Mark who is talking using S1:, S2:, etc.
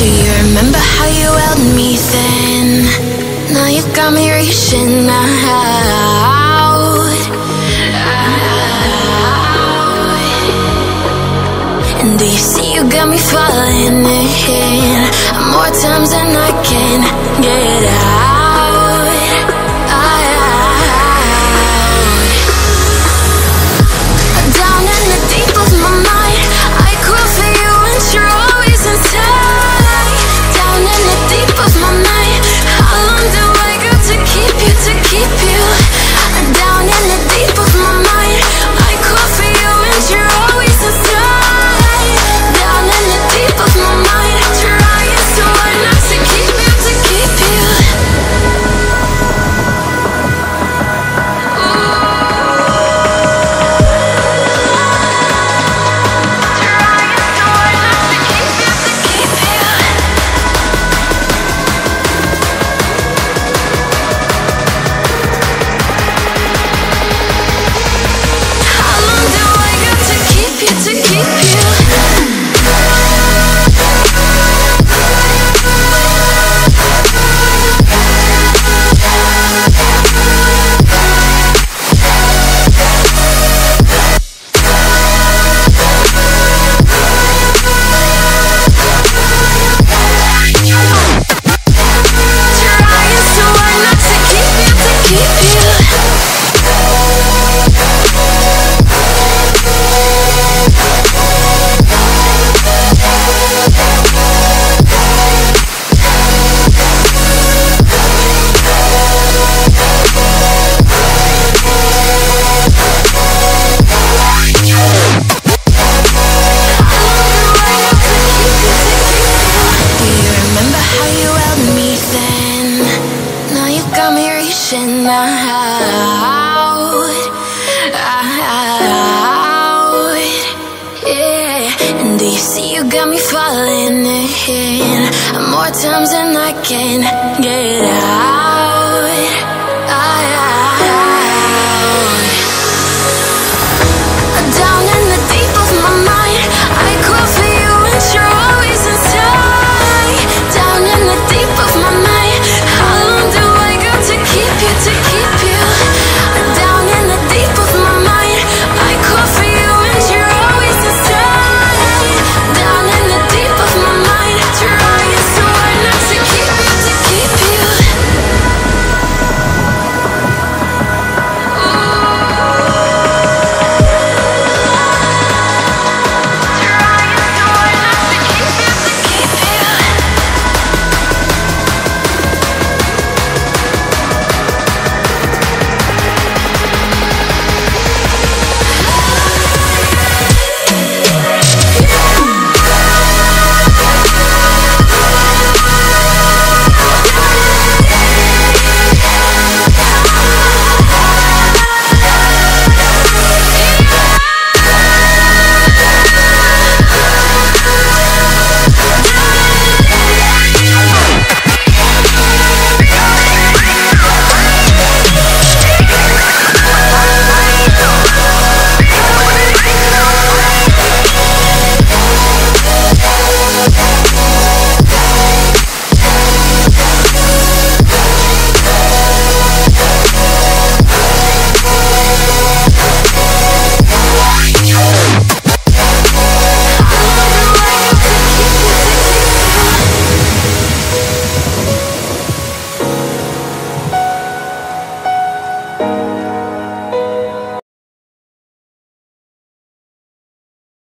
S1: Do you remember how you held me then? Now you got me reaching out. And do you see you got me falling in more times than I can get out? Down in the deep of my mind, I crawl for you and you're always inside. Down in the deep of my mind, how long do I got to keep you, to keep you? Down in the deep of my mind, I crawl for you and you're always inside. Down in the deep of my mind, trying so hard not to keep you, to keep you. Times and I can't get out.